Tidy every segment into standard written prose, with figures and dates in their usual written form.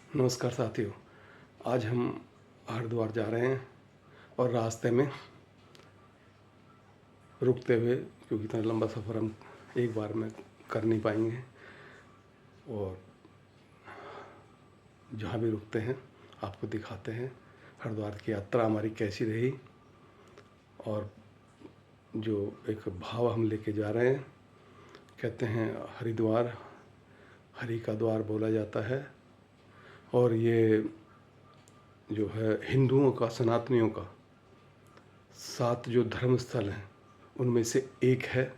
नमस्कार साथियों, आज हम हरिद्वार जा रहे हैं और रास्ते में रुकते हुए, क्योंकि इतना लंबा सफ़र हम एक बार में कर नहीं पाएंगे, और जहाँ भी रुकते हैं आपको दिखाते हैं हरिद्वार की यात्रा हमारी कैसी रही। और जो एक भाव हम लेके जा रहे हैं, कहते हैं हरिद्वार हरि का द्वार बोला जाता है, और ये जो है हिंदुओं का, सनातनियों का 7 जो धर्म स्थल हैं उनमें से एक है।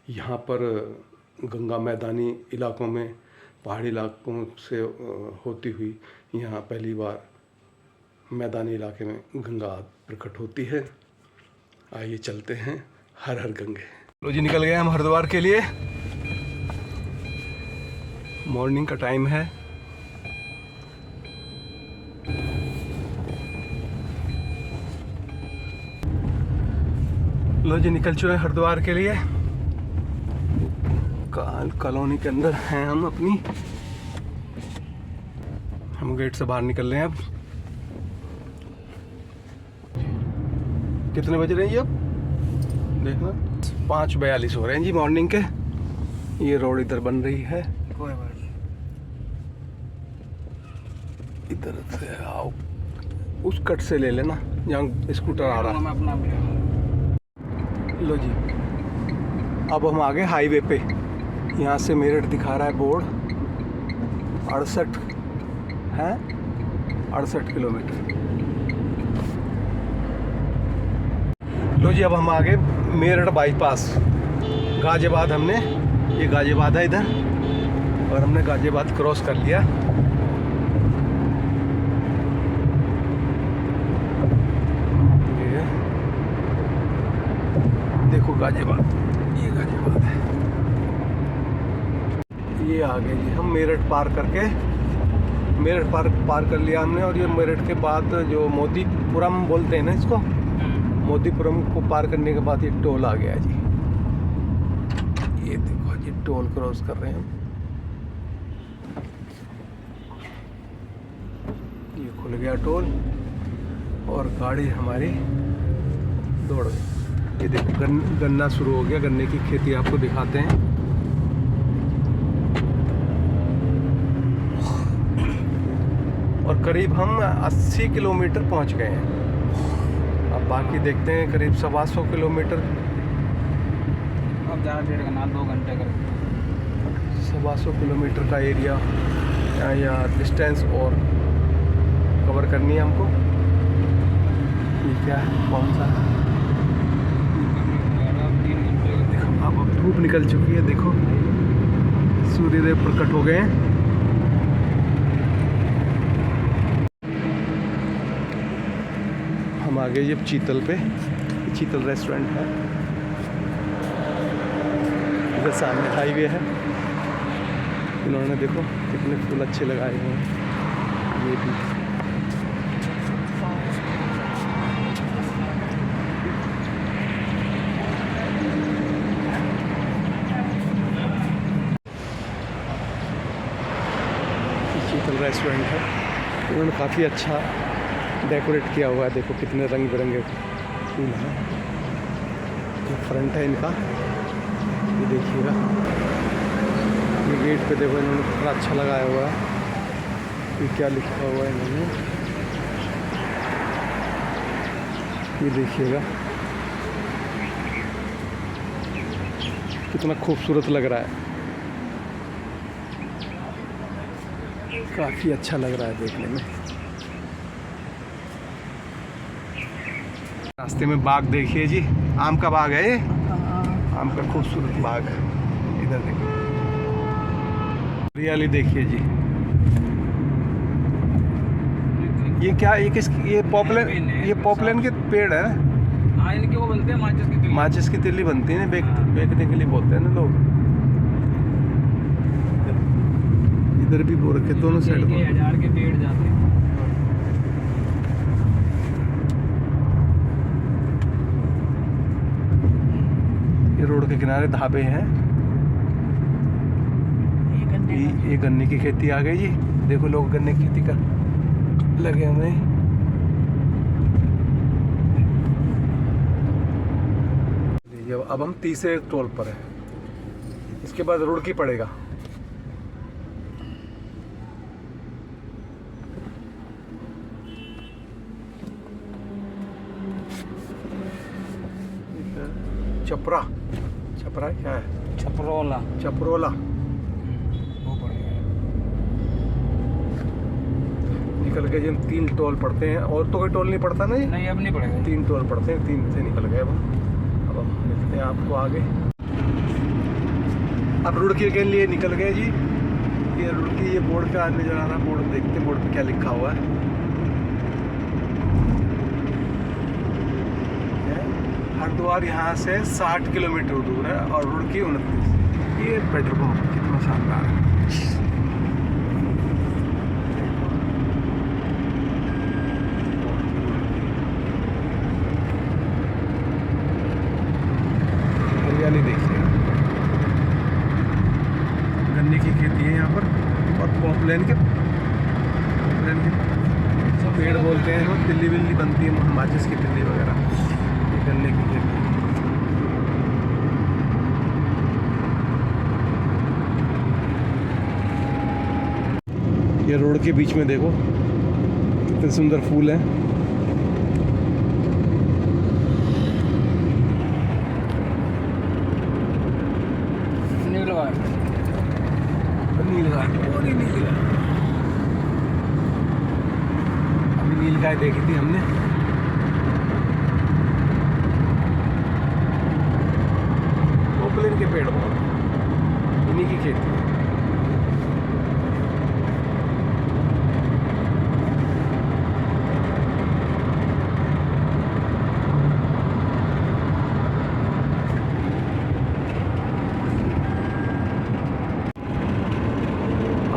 यहाँ पर गंगा मैदानी इलाकों में, पहाड़ी इलाकों से होती हुई यहाँ पहली बार मैदानी इलाके में गंगा प्रकट होती है। आइए चलते हैं, हर हर गंगे। लो जी, निकल गए हम हरिद्वार के लिए। मॉर्निंग का टाइम है। लो जी, निकल चुके हैं हरिद्वार के लिए। कॉलोनी के अंदर हैं हम अपनी। हम गेट से बाहर निकल रहे हैं अब। कितने बज रहे हैं ये अब? देखना 5:42 हो रहे हैं जी मॉर्निंग के। ये रोड इधर बन रही है, इधर से आओ, उस कट से ले लेना जहाँ स्कूटर आ रहा है। लो जी, अब हम आ गए हाईवे पे। यहाँ से मेरठ दिखा रहा है बोर्ड। 68 किलोमीटर। लो जी, अब हम आ गए मेरठ बाईपास। गाजियाबाद हमने, ये गाजियाबाद है इधर, और हमने गाजियाबाद क्रॉस कर लिया। देखो गाजियाबाद, ये गाजियाबाद है। ये आ गए जी हम मेरठ पार करके। मेरठ पार कर लिया हमने। और ये मेरठ के बाद जो मोदीपुरम बोलते हैं ना इसको, मोदीपुरम को पार करने के बाद ये टोल आ गया जी। ये देखो जी, टोल क्रॉस कर रहे हैं हम। ये खुल गया टोल और गाड़ी हमारी दौड़ गई। ये देखो गन्ना शुरू हो गया, गन्ने की खेती आपको दिखाते हैं। और करीब हम 80 किलोमीटर पहुंच गए हैं। अब बाकी देखते हैं, करीब 125 किलोमीटर। अब ज़्यादा देर का 2 घंटे कर 125 किलोमीटर का एरिया या डिस्टेंस और कवर करनी है हमको। ये क्या है, कौन सा है? अब धूप निकल चुकी है, देखो सूर्यदेव प्रकट हो गए हैं। हम आ गए जब चीतल पे। चीतल रेस्टोरेंट है, इधर सामने हाईवे है। इन्होंने देखो कितने फूल अच्छे लगाए हुए हैं। ये भी चीतल रेस्टोरेंट है। उन्होंने काफ़ी अच्छा डेकोरेट किया हुआ है। देखो कितने रंग बिरंगे फूल हैं। ये फ्रंट है इनका, ये देखिएगा। ये गेट पे देखो इन्होंने कितना अच्छा लगाया हुआ है। ये क्या लिखा हुआ है इन्होंने, ये देखिएगा कितना खूबसूरत लग रहा है। काफ़ी अच्छा लग रहा है देखने में। रास्ते में बाग देखिए जी, आम का बाग है ये। आम का खूबसूरत बाग है। इधर देखिए, हरियाली देखिए जी। ये क्या, ये पॉपुलर के पेड़ है। हाँ, इनके वो बनते हैं माचिस की तिल्ली। माचिस की तिल्ली बनती है ना, बेचने के लिए बोलते हैं ना लोग। इधर भी बो रखे, दोनों साइड 1000 के पेड़ जाते हैं। ये रोड के किनारे ढाबे हैं। ये गन्ने की खेती आ गई जी। देखो लोग गन्ने की खेती कर लगे हुए हैं। अब हम तीसरे टोल पर हैं, इसके बाद रुड़की पड़ेगा। छपरा, छपरा क्या है? छपरोला। छपरोला। वो पड़ेगा। निकल गए जी हम। 3 टोल पड़ते हैं, और तो कोई टोल नहीं पड़ता ना ये? नहीं, अब नहीं पड़ेगा। 3 टोल पड़ते हैं, 3 से निकल गए अब हम मिलते हैं आपको आगे। अब रुड़की के लिए निकल गए जी। ये रुड़की, ये बोर्ड का नजर आ रहा, बोर्ड देखते हैं बोर्ड पे क्या लिखा हुआ है। हरिद्वार यहाँ से 60 किलोमीटर दूर है और रुड़की 29। ये पेट्रोल पंप कितना शानदार है। हरियाली देखिए, गन्ने की खेती है यहाँ पर, और पॉपलेन के पेड़ बोलते हैं, वो तिल्ली बिल्ली बनती है, माचिस की तिल्ली वगैरह, ये गन्ने की खेती। ये रोड के बीच में देखो कितने सुंदर फूल हैं। नीलगाय, पूरी नीलगाय। अभी नीलगाय देखी थी हमने। पोपलिन के पेड़ बहुत, इन्हीं की खेती है।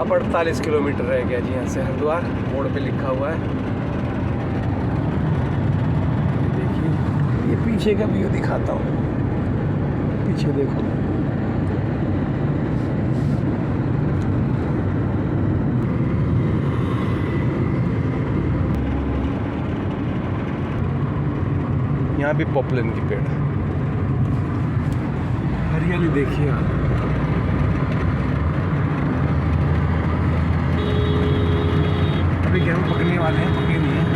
अब 48 किलोमीटर रह गया जी यहाँ से हरिद्वार, बोर्ड पे लिखा हुआ है। देखिए ये पीछे का व्यू दिखाता हूँ, पीछे देखो। यहाँ भी पॉपुलर की पेड़ है। हरियाली देखिए आप। अभी गेहूँ पकने वाले हैं, पके नहीं हैं।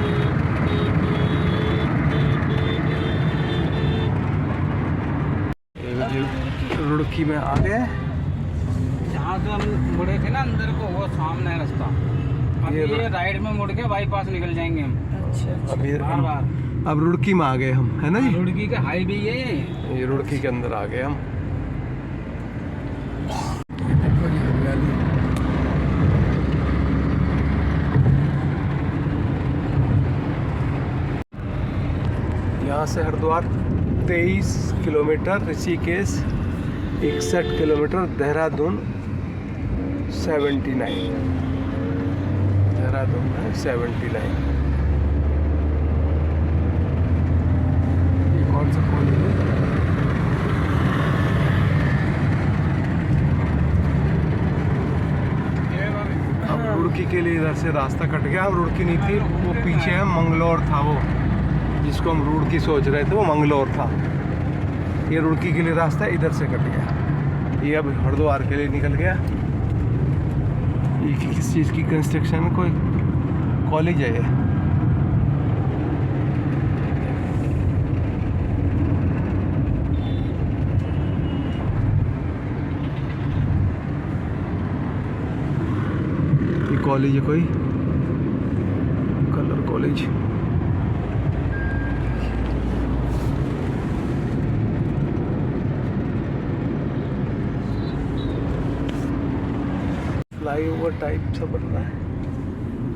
रुड़की में आ गए। जहाँ से हम मुड़े थे ना अंदर को, वो सामने है रास्ता। अभी ये राइट में मुड़ के बाईपास निकल जाएंगे हम। अच्छा। अभी बार बार अब रुड़की में आ गए हम, है ना जी? रुड़की का हाईवे ये रुड़की के अंदर आ गए हम। यहाँ से हरिद्वार 23 किलोमीटर, ऋषिकेश 61 किलोमीटर, देहरादून 79, देहरादून है 79। ये कौन सा कॉलेज है? अब रुड़की के लिए इधर से रास्ता कट गया। अब रुड़की नहीं थी, वो पीछे है मंगलौर था, वो जिसको हम रुड़की सोच रहे थे वो मंगलौर था। ये रुड़की के लिए रास्ता इधर से कट गया। ये अब हरिद्वार के लिए निकल गया। ये किस चीज़ की कंस्ट्रक्शन है? कोई कॉलेज है ये कॉलेज है कोई, कलर कॉलेज। फ्लाईओवर टाइप सा बन रहा है,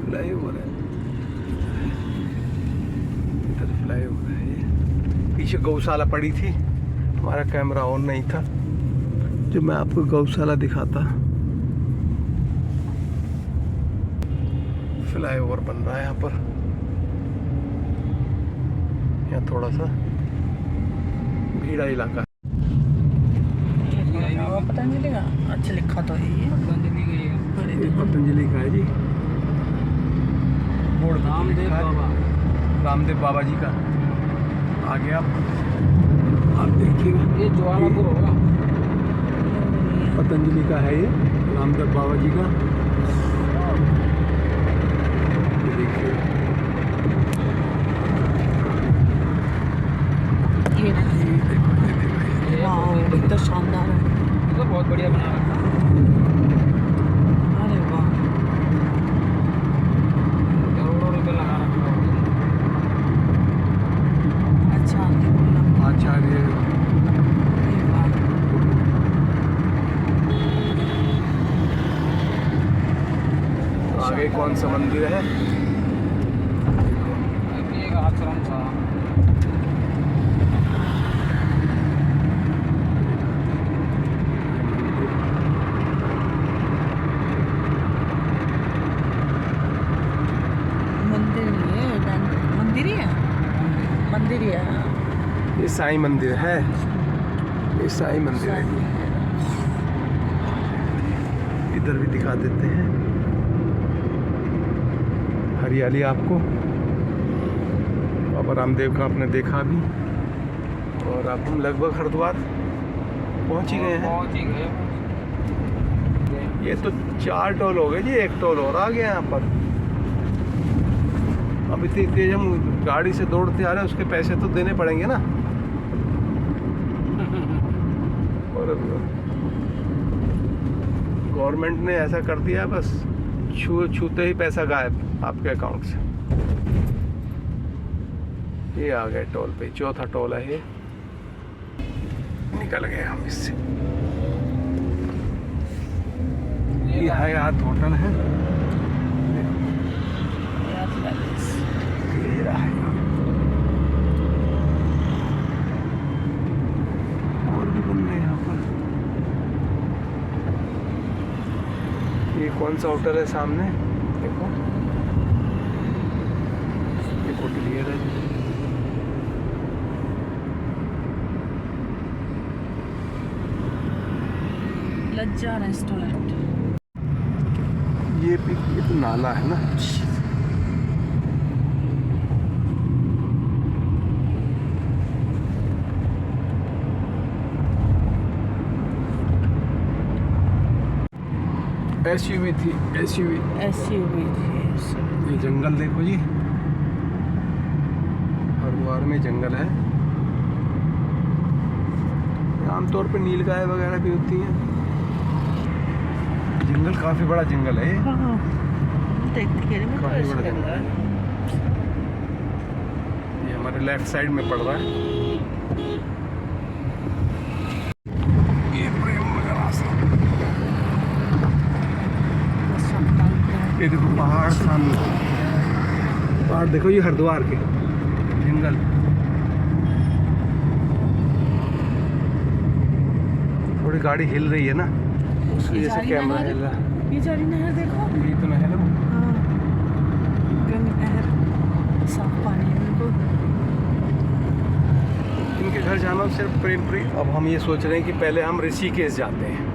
फ्लाईओवर है इधर, फ्लाईओवर है ये। पीछे गौशाला पड़ी थी, हमारा कैमरा ऑन नहीं था, जो मैं आपको गौशाला दिखाता। फ्लाईओवर बन रहा है यहाँ पर। यहाँ थोड़ा सा भीड़ा इलाका है। पतंजलि का अच्छा लिखा तो है ये। पतंजलि का ये पतंजलि का है जी। रामदेव बाबा। रामदेव बाबा जी का आगे आप देखिएगा, ये ज्वालापुर होगा। पतंजलि का है ये, रामदेव बाबा जी का। ये देखिए, ये देखो वाओ, कितना शानदार है। ये तो बहुत बढ़िया बना रखा है। अरे वाह, करोड़ों रुपए लगा रखा है। अच्छा आचार्य अरे वाह, आगे कौन सा मंदिर है? ये एक आश्रम था। मंदिर नहीं है, मंदिर ही है, मंदिर ही है। ये साईं मंदिर है, ये साईं मंदिर है। इधर भी दिखा देते हैं हरियाली आपको। बाबा रामदेव का आपने देखा भी, और अब हम लगभग हरिद्वार पहुंच ही गए हैं। पहुंच ही गए। ये तो 4 टोल हो गए जी, 1 टोल और आ गया यहाँ पर। अब इतनी तेज हम गाड़ी से दौड़ते आ रहे हैं, उसके पैसे तो देने पड़ेंगे ना। और गवर्नमेंट ने ऐसा कर दिया, बस छूते ही पैसा गायब आपके अकाउंट से। ये आ गए टोल पे, 4था टोल है ये। निकल गए हम इससे। ये हयात होटल है, ये रहा है। और भी बन रहे हैं यहाँ पर। ये कौन सा होटल है सामने देखो, ये होटलियर है। लज्जा रेस्टोरेंट। ये तो नाला है ना। एसयूवी थी, एसयूवी। SUV थी। ये जंगल देखो जी, हरिद्वार में जंगल है। आमतौर पे नीलगाय वगैरह भी होती हैं। जंगल काफी बड़ा जंगल है ये। हाँ, देखते कह रही मैं तो काफी ऐसे बड़ा लग जंगल रहा है। है। ये हमारे लेफ्ट साइड में पड़ रहा है। ये प्रेम नगर आश्रम। ये देखो पहाड़ सामने, पहाड़ देखो, ये हरिद्वार के जंगल। थोड़ी गाड़ी हिल रही है ना, उस वजह से कैमरा हिल रहा है। ये जारी नहर देखो। ये तो नहर है वो। हाँ, गंगा नहर, साफ पानी है बिल्कुल। इनके घर जाना सिर्फ प्रेमपुरी। अब हम ये सोच रहे हैं कि पहले हम ऋषिकेश जाते हैं।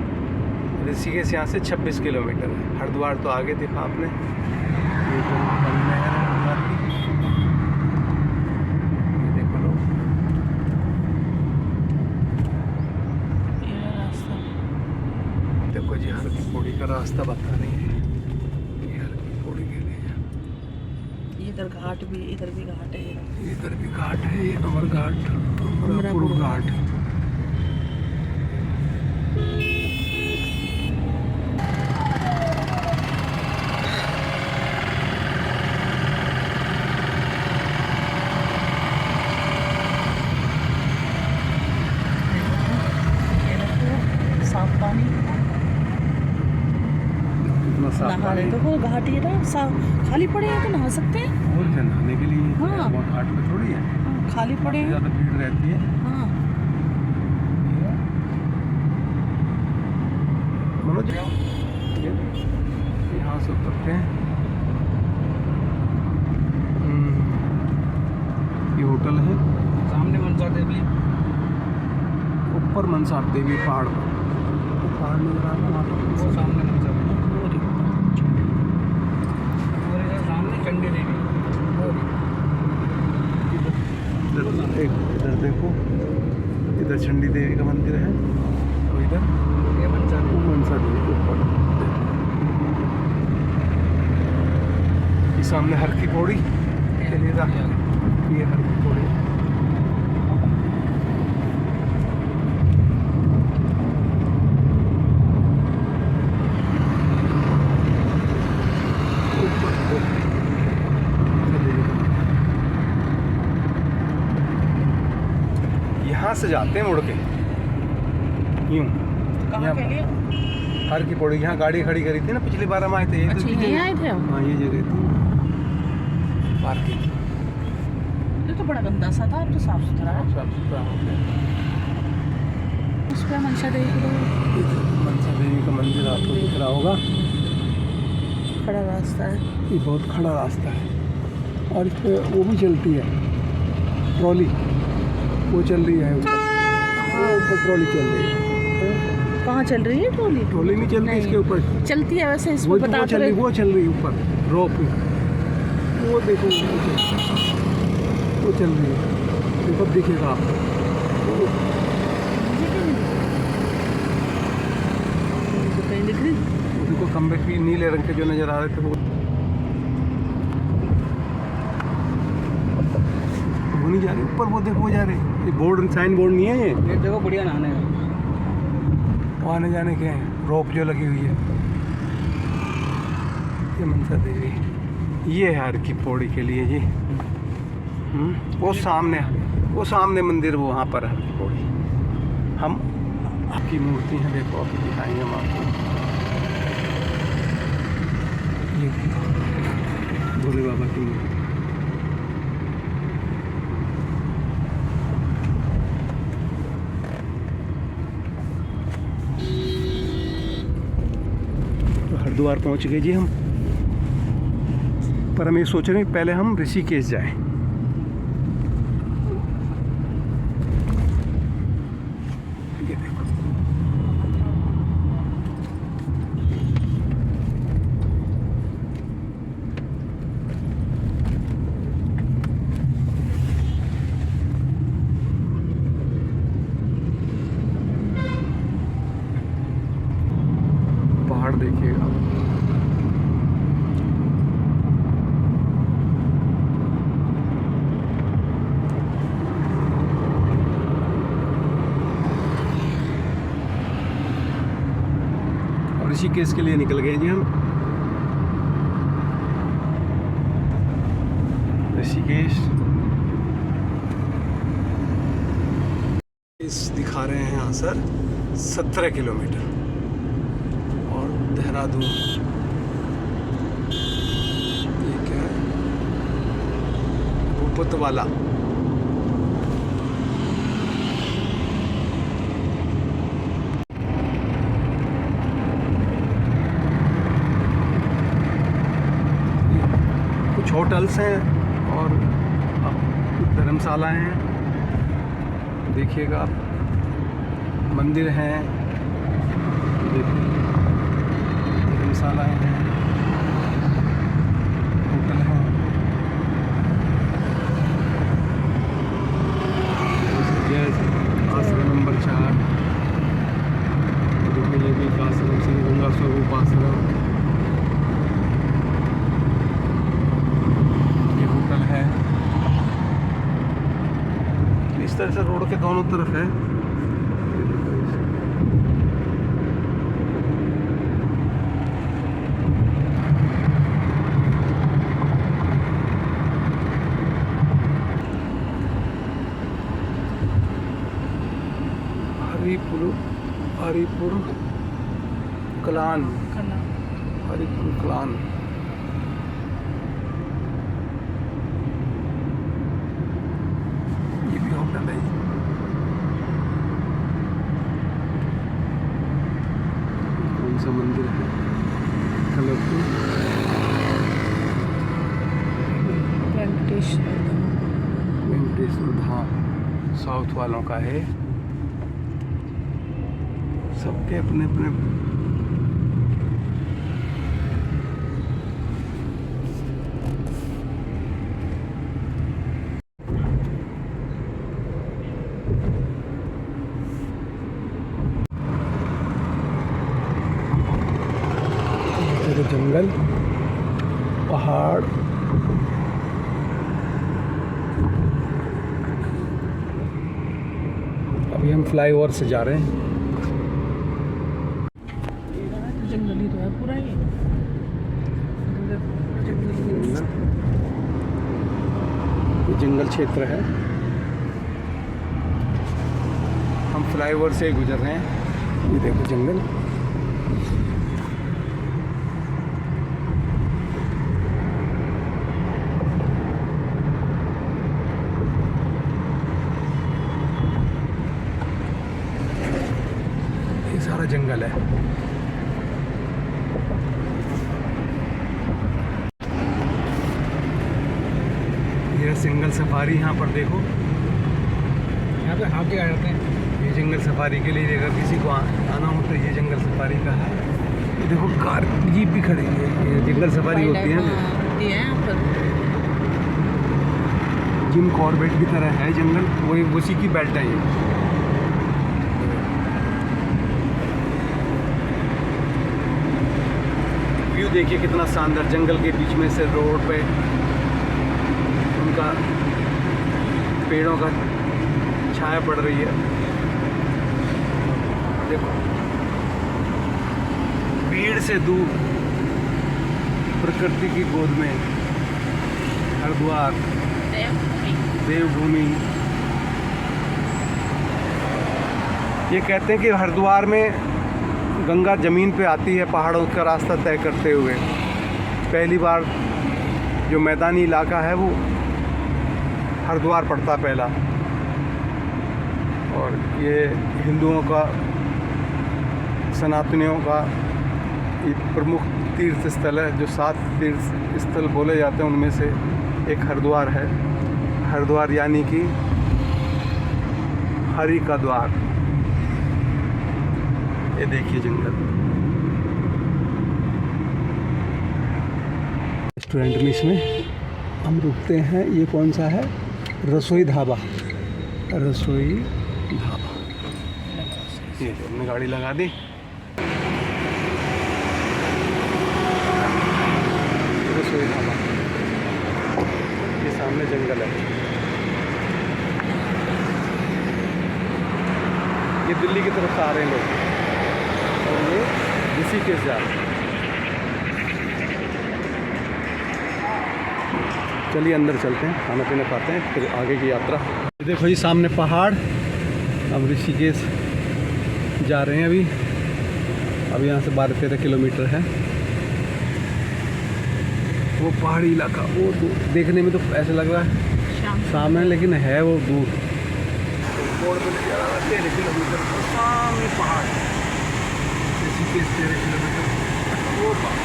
ऋषिकेश यहाँ से 26 किलोमीटर है। हरिद्वार तो आगे देखा आपने। ये तो नहर है हरिद्वार की। ये देखो लोग, ये रास्ता देखो जी, हर की पौड़ी का रास्ता बता रही है। ये हर की पौड़ी के लिए। इधर घाट भी, इधर भी घाट है। इधर भी घाट है, ये अमर घाट, अमरापुर घाट। ये देखो साफ पानी, इतना साफ नहा पानी। रहे देखो घाट ये ना साफ खाली पड़े हैं तो नहा सकते हैं। और क्या नहाने के लिए? हाँ। वहाँ घाट में थोड़ी है, हाँ, खाली पड़े हैं। ज़्यादा भीड़ रहती है। हाँ, मनोज यहाँ से उतरते हैं। ये होटल है, सामने मनसा देवी। ऊपर मनसा देवी पहाड़ पर। पहाड़ नजर आ रहा है वो सामने मनसा देवी। और इधर सामने चंडी देवी। इधर देखो, इधर चंडी देवी का मंदिर है और इधर ये मंचा वो मनसा देवी के ऊपर। ये सामने हर की पौड़ी चलिए ये हर की पौड़ी। यहाँ से जाते हैं मुड़ के यूँ कहाँ के लिए? हर की पौड़ी। यहाँ गाड़ी खड़ी करी थी ना पिछली बार हम आए थे। अच्छा यहीं आए थे हम? हाँ ये जगह थी पार्किंग। ये तो बड़ा गंदा सा था, अब तो साफ सुथरा है। साफ सुथरा हो गया। उस पर मनसा देवी का मनसा देवी का मंदिर आपको दिख रहा होगा। खड़ा रास्ता है। ये बहुत खड़ा रास्ता है और इस पर वो भी चलती है ट्रॉली, वो चल रही है ऊपर। हाँ ऊपर ट्रॉली चल रही है। कहाँ चल रही है ट्रॉली? ट्रॉली नहीं चलती इसके ऊपर, चलती है वैसे, इस वो पर बता चल रही, वो चल रही है ऊपर रोप में। वो देखो वो चल रही है, देखो अब दिखेगा आपको। कहीं दिख रही? देखो खंबे भी नीले रंग के जो नजर आ रहे थे वो नहीं जा रहे ऊपर। वो देखो जा रहे, ये बोर्ड साइन बोर्ड नहीं है ये देखो बढ़िया नहाने का। वो आने जाने के रोप जो लगी हुई है। ये मनसा देवी, ये है हर की पौड़ी के लिए जी। वो सामने मंदिर वो वहाँ पर है हर की पौड़ी। हम आपकी मूर्ति है, देखो अभी दिखाएंगे हम आपको। ये भोले बाबा की मूर्ति। हरिद्वार पहुंच गए जी हम, पर हम ये सोच रहे हैं पहले हम ऋषिकेश जाएं। ये देखो पहाड़ देखिएगा। ऋषिकेश के लिए निकल गए जी हम। ऋषिकेश दिखा रहे हैं यहाँ सर 17 किलोमीटर और देहरादून ये क्या है भूपतवाला। कुछ होटल्स हैं और धर्मशालाएं हैं, देखिएगा आप। मंदिर हैं, देखिए धर्मशालाएं हैं, होटल हैं। जैसे आश्रम नंबर 4, देखिए ये भी आश्रम श्री गंगा स्वरूप आश्रम, ये होटल है। इस तरह से रोड के दोनों तरफ है। हरिपुर कलान, हरिपुर कलान। ये भी होटल है। कौन सा मंदिर है? कलरफुल वेंकटेश्वर धाम साउथ वालों का है। सबके अपने अपने पहाड़, अभी हम फ्लाईओवर से जा रहे हैं। जंगल ही तो है पूरा ये। ये जंगल क्षेत्र है, हम फ्लाईओवर से ही गुजर रहे हैं। ये देखो जंगल, ये सारा जंगल है। ये सिंगल सफारी, यहाँ पर देखो, यहाँ पे हाथी आ जाते हैं। ये जंगल सफारी के लिए अगर किसी को आना हो तो ये जंगल सफारी का है। ये देखो कार, जीप भी खड़ी है। ये जंगल सफारी होती है ना, होती है यहाँ पर। जिम कॉर्बेट की तरह है जंगल, वही उसी की बेल्ट है ये। व्यू देखिए कितना शानदार, जंगल के बीच में से रोड पे उनका पेड़ों का छाया पड़ रही है। देखो भीड़ से दूर प्रकृति की गोद में हरिद्वार देवभूमि। ये कहते हैं कि हरिद्वार में गंगा ज़मीन पे आती है पहाड़ों का रास्ता तय करते हुए। पहली बार जो मैदानी इलाका है वो हरिद्वार पड़ता पहला। और ये हिंदुओं का, सनातनियों का ये प्रमुख तीर्थ स्थल है। जो 7 तीर्थ स्थल बोले जाते हैं उनमें से एक हरिद्वार है। हरिद्वार यानी कि हरि का द्वार। ये देखिए जंगल। रेस्टोरेंट में इसमें हम रुकते हैं। ये कौन सा है? रसोई ढाबा, रसोई ढाबा। ये जो हमने गाड़ी लगा दी, रसोई ढाबा। ये सामने जंगल है। ये दिल्ली की तरफ से आ रहे हैं लोग और ये ऋषिकेश जा रहे हैं। चलिए अंदर चलते हैं, खाना पीना खाते हैं, फिर आगे की यात्रा। देखो जी सामने पहाड़। अब ऋषिकेश जा रहे हैं अब यहाँ से 12-13 किलोमीटर है। वो पहाड़ी इलाका वो देखने में तो ऐसा लग रहा है सामने, लेकिन है वो दूर। बोर्ड पे लिखा हुआ है 13 किलोमीटर, सामने पहाड़। ऋषिकेश 13 किलोमीटर, वो पहाड़।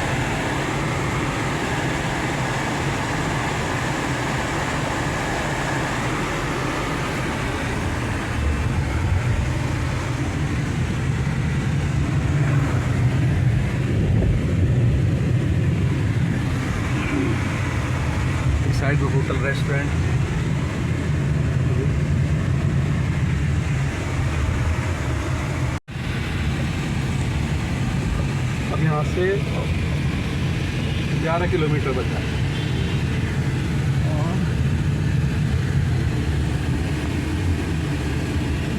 साइड में होटल रेस्टोरेंट। अब यहाँ से 11 किलोमीटर बचा है। और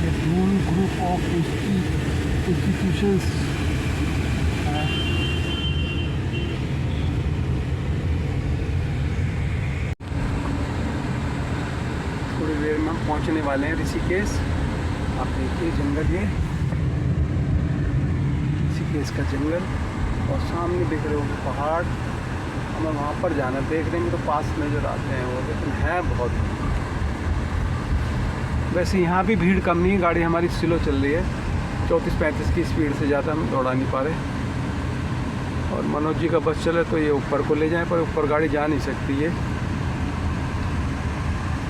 ये दून ग्रुप ऑफ इंस्टीट्यूशंस है। थोड़ी देर में हम पहुंचने वाले हैं ऋषिकेश। आप देखिए जंगल, ये ऋषिकेश का जंगल और सामने दिख रहे हो पहाड़। हमें वहाँ पर जाना, देखने में तो पास नज़र आते हैं वो, लेकिन है बहुत। वैसे यहाँ भी भीड़ कम नहीं है, गाड़ी हमारी स्लो चल रही है। 34-35 की स्पीड से ज़्यादा हम दौड़ा नहीं पा रहे। और मनोज जी का बस चले तो ये ऊपर को ले जाए, पर ऊपर गाड़ी जा नहीं सकती है।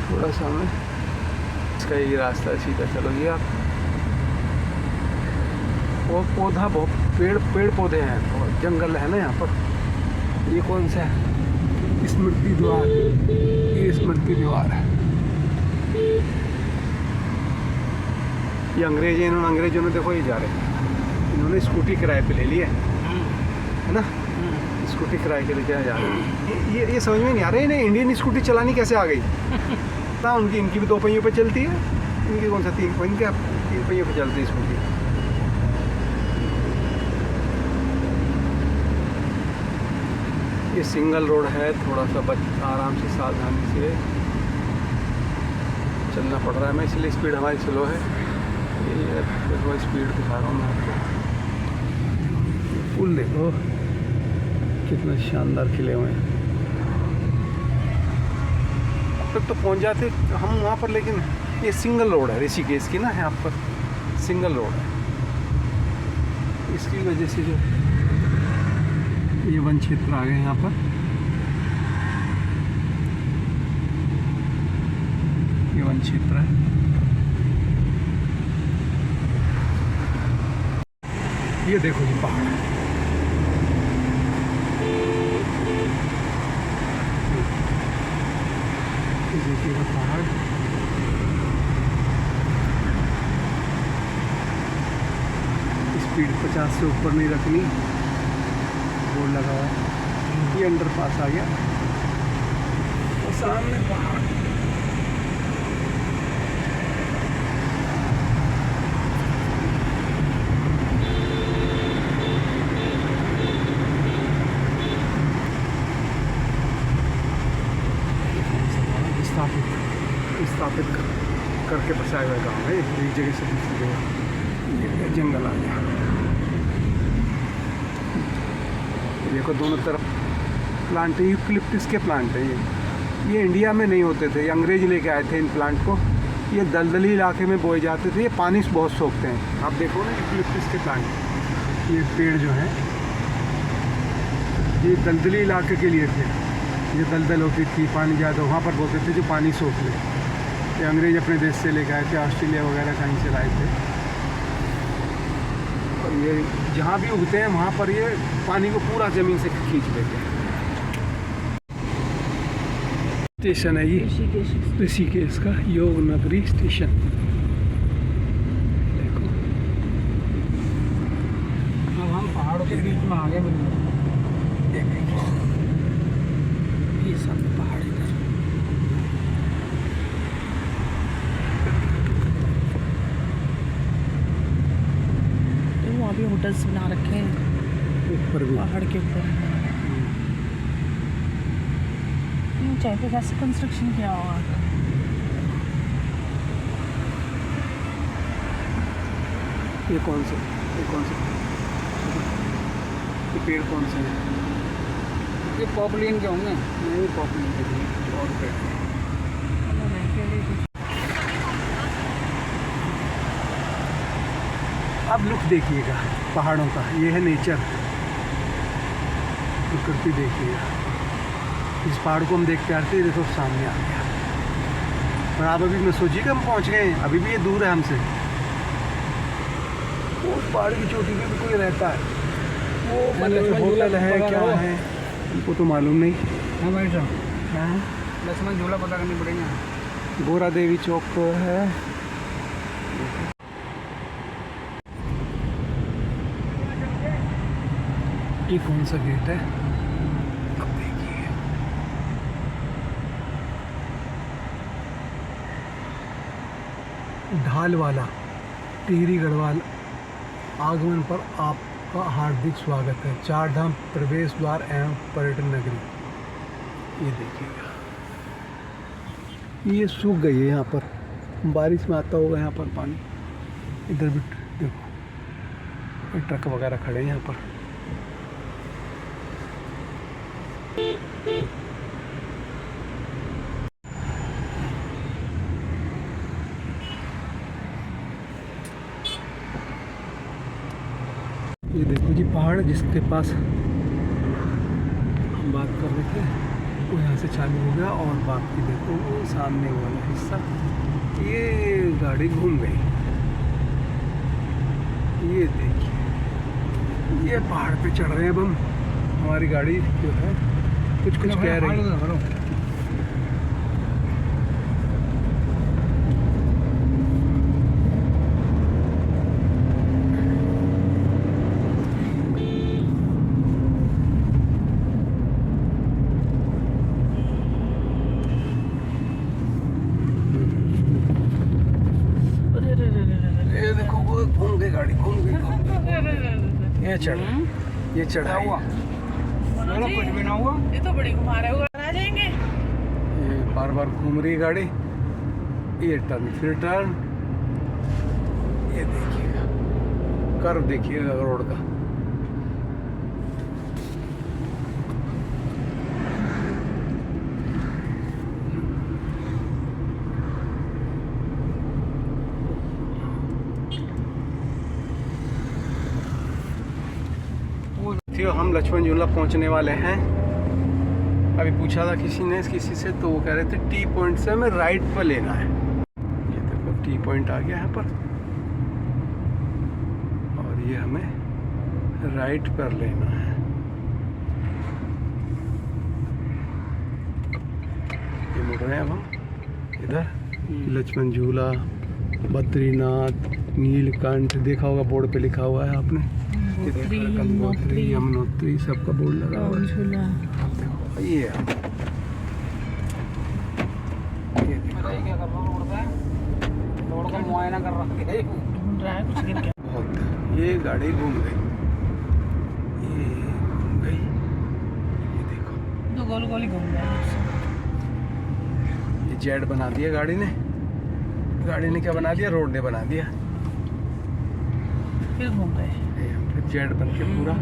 थोड़ा सा हमें इसका यही रास्ता है, सीधा चलोगे आप। वो पौधा बहुत पेड़ पौधे हैं और जंगल है ना यहाँ पर। ये कौन सा है? स्मृति द्वार। ये स्मृति द्वार है। ये अंग्रेजों ने देखो ये जा रहे हैं, इन्होंने स्कूटी किराए पे ले ली है ना। स्कूटी किराए के लिए क्या जा रहे हैं। ये समझ में नहीं आ रहा है इन्हें इंडियन स्कूटी चलानी कैसे आ गई ना। इनकी भी 2 पहियों पे चलती है, इनकी कौन सा 3 पहियों पे चलती है स्कूटी। ये सिंगल रोड है, थोड़ा सा आराम से सावधानी से चलना पड़ रहा है। मैं इसलिए स्पीड हमारी स्लो है। ये देखो स्पीड दिखा रहा हूँ मैं आपको। पुल देखो कितना शानदार खिले हुए हैं। अब तक तो पहुँच जाते हम वहाँ पर, लेकिन ये सिंगल रोड है ऋषिकेश की ना, यहाँ पर सिंगल रोड है। इसकी वजह से जो ये वन क्षेत्र आ गए यहाँ पर। ये वन क्षेत्र है। ये देखो जी पहाड़, ये देखिएगा पहाड़। स्पीड 50 से ऊपर नहीं रखनी, बोर्ड लगा हुआ है। ये अंडरपास आ गया और सामने पहाड़। स्थापित करके बसाया हुआ गाँव है, एक जगह से दूसरी जगह। जंगल आ गया। देखो दोनों तरफ प्लांट है, यूकलिप्टस के प्लांट है। ये इंडिया में नहीं होते थे, ये अंग्रेज लेके आए थे इन प्लांट को। ये दलदली इलाके में बोए जाते थे, ये पानी से बहुत सोखते हैं। आप देखो ना यूकलिप्टस के प्लांट, ये पेड़ जो हैं ये दलदली इलाके के लिए थे। ये दलदल होती थी, पानी ज़्यादा वहाँ पर बोते थे जो पानी सोख ले। ये अंग्रेज अपने देश से लेके आए थे, ऑस्ट्रेलिया वगैरह कहीं से लाए थे। और ये जहाँ भी उगते हैं वहाँ पर ये पानी को पूरा ज़मीन से खींच लेते हैं। स्टेशन है ये ऋषिकेश का, योग नगरी स्टेशन। देखो अब हम पहाड़ों के बीच में आ गए बिल्कुल। ये सब पहाड़ इधर। तो वहाँ भी होटल्स बना रखे हैं ऊपर भी पहाड़ के ऊपर। ऊंचाई पे कैसे कंस्ट्रक्शन किया हुआ है। ये कौन से ये पेड़ कौन से हैं? ये पॉपुलिन के होंगे। नहीं पॉपुलर के लिए और पेड़। अब लुक देखिएगा पहाड़ों का, ये है नेचर, प्रकृति देखिएगा। इस पहाड़ को हम देखते आते हैं, देखो सामने आ गया। और आप अभी मैं सोचिए कि हम पहुंच गए हैं, अभी भी ये दूर है हमसे। उस पहाड़ की चोटी पे भी कोई रहता है, वो मतलब होटल है क्या है हमको तो मालूम नहीं। हाँ भाई साहब, हाँ लक्ष्मण झूला पता करनी पड़ेगा। गोरा देवी चौक तो है। ये कौन सा गेट है? अब देखिए ढाल वाला टिहरी गढ़वाल आगमन पर आपका हार्दिक स्वागत है। 4 धाम प्रवेश द्वार एवं पर्यटन नगरी। ये देखिएगा, ये सूख गई है यहाँ पर, बारिश में आता होगा यहाँ पर पानी। इधर भी देखो ट्रक वगैरह खड़े हैं यहाँ पर। ये देखो जी पहाड़ जिसके पास हम बात कर रहे थे वो यहाँ से चालू हो गया, और बाकी देखो वो सामने वाला हिस्सा, ये गाड़ी घूम गई। ये देखिए ये पहाड़ पे चढ़ रहे हैं अब हम। हमारी गाड़ी जो है कुछ कह रही है। चढ़ रहा है, ये क्या चढ़ाई। हुआ? चलो कुछ भी ना हुआ। ये तो बड़ी घुमा रहे हो, आ जाएंगे। ये बार बार घूम रही है गाड़ी। ये टर्न, फिर टर्न। ये देखिएगा, कर्व देखिएगा रोड का। हम लक्ष्मण झूला पहुंचने वाले हैं। अभी पूछा था किसी से, तो वो कह रहे थे टी पॉइंट से हमें राइट पर लेना है। ये देखो टी पॉइंट आ गया यहाँ पर, और ये हमें राइट पर लेना है। ये मुड़ रहे हैं अब हम इधर। लक्ष्मण झूला, बद्रीनाथ, नीलकंठ, देखा होगा बोर्ड पे लिखा हुआ है आपने। गंगोत्री, यमुनोत्री, सबका बोर्ड लगा हुआ है। झूला ये क्या कर रहा हूँ? रोड पे रोड का मुआयना कर रहा है। ढूंढ रहा है कुछ गिर गया। बहुत, ये गाड़ी घूम गई, ये घूम गई। ये देखो, तो गोल गोल ही घूम गया। ये जेड बना दिया गाड़ी ने। गाड़ी ने क्या बना दिया? रोड ने बना दिया। फिर घूम गए। ये फिर जेड बन के पूरा।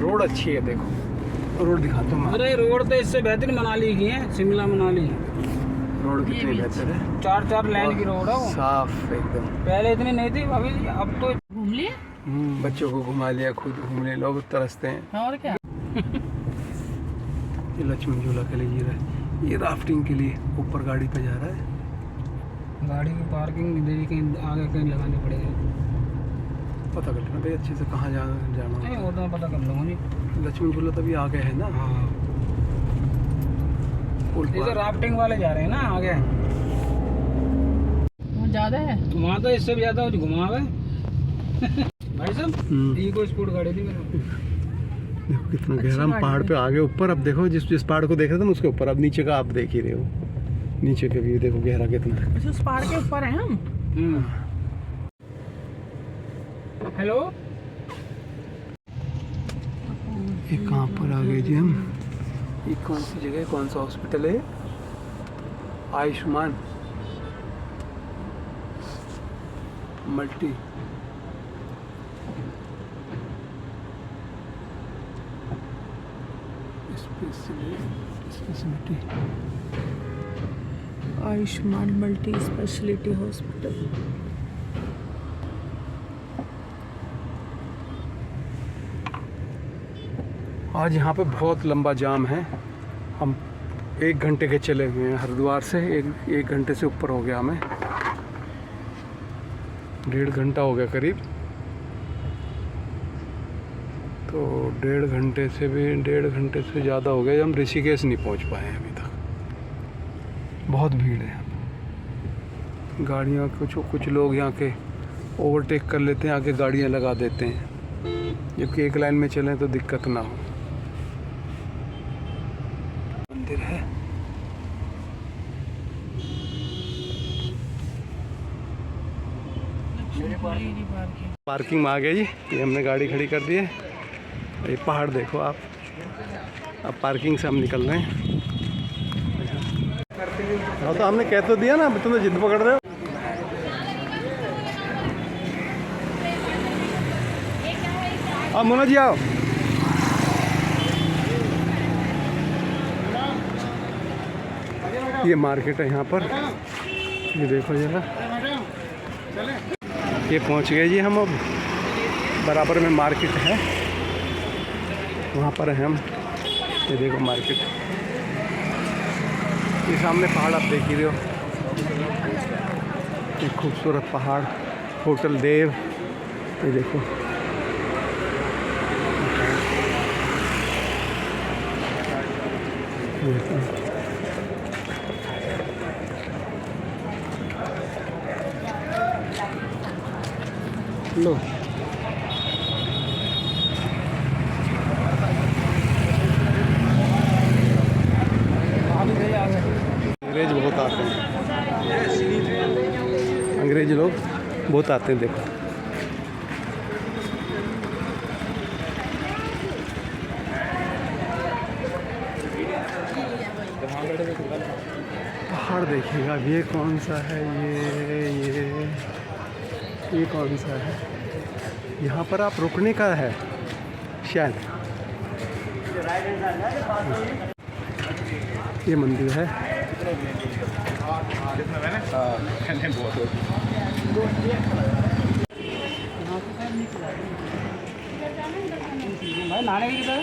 रोड अच्छी है, देखो रोड दिखाता हूँ। अरे रोड तो इससे बेहतरीन मनाली की है, शिमला मनाली। रोड कितनी बेहतर है, 4 लेन की रोड है वो। साफ एकदम। पहले इतनी नहीं थी, अभी अब तो घूम लिए। बच्चों को घुमा लिया, खुद घूमने लोग तरसते हैं। और क्या। ये लक्ष्मण झूला के लिए ये राफ्टिंग के लिए ऊपर गाड़ी पे जा रहा है। गाड़ी की पार्किंग देरी कहीं आगे कहीं लगानी पड़ेगी। पता कर लेना भाई अच्छे से कहाँ जाना नहीं है। वो तो मैं पता कर लूँगा जी। लक्ष्मण झूला तभी आगे है ना। हाँ, पुल ये तो पर। राफ्टिंग वाले जा रहे हैं ना आगे। वो ज्यादा है। वहाँ तो इससे भी ज़्यादा घुमावे। भाई साहब इको स्पोर्ट गाड़ी थी मेरे। देखो कितना अच्छी गहरा, हम गाड़ी पहाड़ है। पे आगे ऊपर। अब देखो जिस पहाड़ को देख रहे थे हम उसके ऊपर, अब नीचे का आप देख ही रहे हो। नीचे का व्यू देखो गहरा कितना है। अच्छा, उस पहाड़ के ऊपर है हम। हेलो, ये कहाँ पर आ गए जी हम? ये कौन सी जगह है, कौन सा हॉस्पिटल है? Ayushman multi speciality. Ayushman multi speciality hospital. आज यहाँ पे बहुत लंबा जाम है। हम 1 घंटे के चले हुए हैं हरिद्वार से। एक घंटे से ऊपर हो गया हमें, 1.5 घंटा हो गया करीब। तो 1.5 घंटे से ज़्यादा हो गया। हम ऋषिकेश नहीं पहुँच पाए हैं अभी तक। बहुत भीड़ है यहाँ पे। गाड़ियाँ कुछ लोग यहाँ के ओवरटेक कर लेते हैं, आके गाड़ियाँ लगा देते हैं, जबकि एक लाइन में चलें तो दिक्कत ना हो। मंदिर है। पार्किंग में आ गए जी। ये हमने गाड़ी खड़ी कर दी है। ये पहाड़ देखो आप। अब पार्किंग से हम निकल रहे हैं। हाँ तो हमने कह तो दिया ना, तुम तो जिद पकड़ रहे हो। हाँ मोना जी आओ। ये मार्केट है यहाँ पर, ये देखो जरा। ये पहुँच गए जी हम। अब बराबर में मार्केट है, वहाँ पर हैं हम। ये देखो मार्केट, ये सामने पहाड़ आप देख ही रहे हो। ये खूबसूरत पहाड़, होटल देव। ये देखो लो। अंग्रेज बहुत आते हैं, अंग्रेज लोग बहुत आते हैं। देखो पहाड़ देखिएगा। अब ये कौन सा है? ये कौन सा है? यहाँ पर आप रुकने का है शायद। ये मंदिर है। भाई नहाने की किधर है?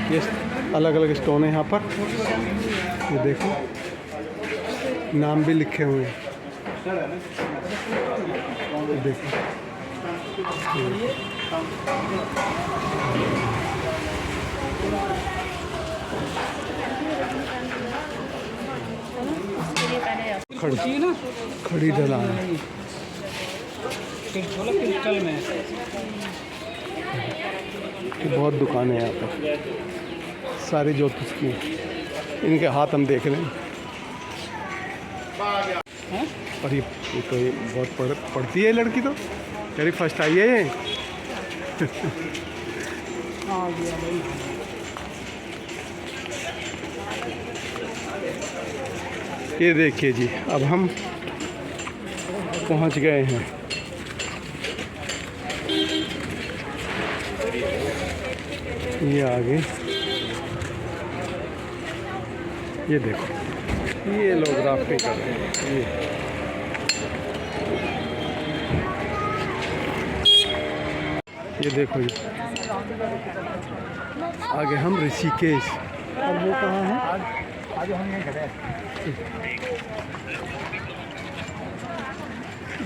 ये अलग अलग स्टोन है यहाँ पर। ये देखो नाम भी लिखे हुए हैं। ये देखो खड़ी ना खड़ी ढलान। क्रिस्टल में बहुत दुकानें हैं यहाँ पर, सारी ज्योतिष की। इनके हाथ हम देख रहे हैं। और ये तो ये बहुत पढ़ती है लड़की, तो कह रही फर्स्ट आई है ये। ये देखिए जी, अब हम पहुंच गए हैं। ये आगे ये देखो, ये लोग राफ्टिंग कर रहे हैं। ये देखो जी, आगे हम ऋषिकेश। और वो कहाँ है? आज हम नहीं खड़े हैं।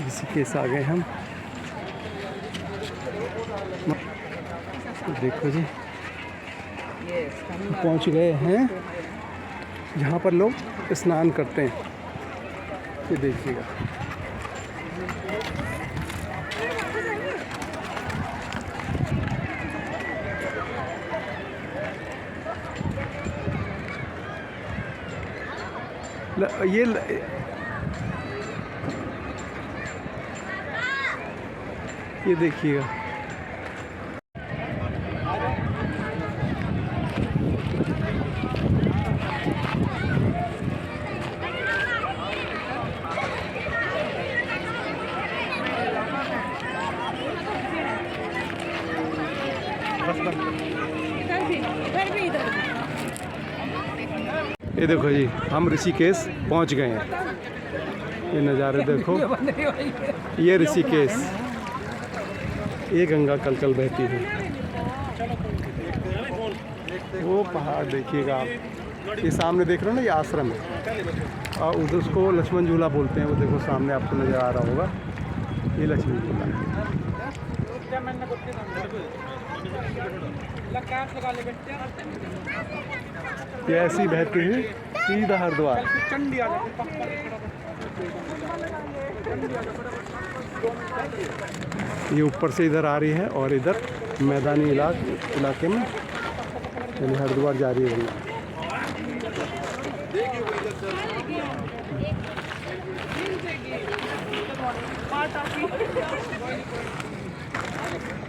ऋषिकेश आ गए हम। देखो जी, पहुंच गए हैं जहाँ पर लोग स्नान करते हैं। ये देखिएगा, ये देखिएगा। ये देखो जी, हम ऋषिकेश पहुंच गए हैं। ये नज़ारे देखो, ये ऋषिकेश। ये गंगा कलकल बहती है। वो पहाड़ देखिएगा आप, ये सामने देख रहे हो ना, ये आश्रम है। और उधर उसको लक्ष्मण झूला बोलते हैं। वो देखो सामने आपको नज़र आ रहा होगा, ये लक्ष्मण झूला है। ये ऐसी बहती है सीधा हरिद्वार। ये ऊपर से इधर आ रही है और इधर मैदानी इलाके में यानी हरिद्वार जा रही है।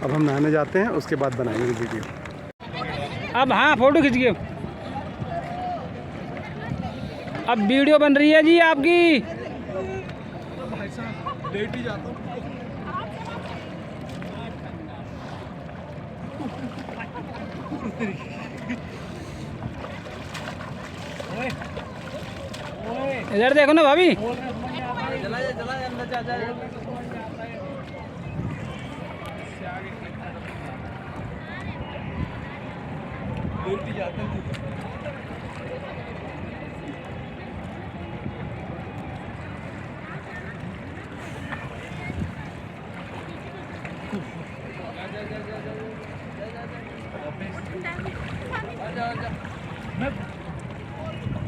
अब हम नहाने जाते हैं, उसके बाद बनाएंगे वीडियो। अब हाँ, फोटो खींचिए। अब वीडियो बन रही है जी आपकी। लेट ही जाता हूँ। इधर देखो ना भाभी।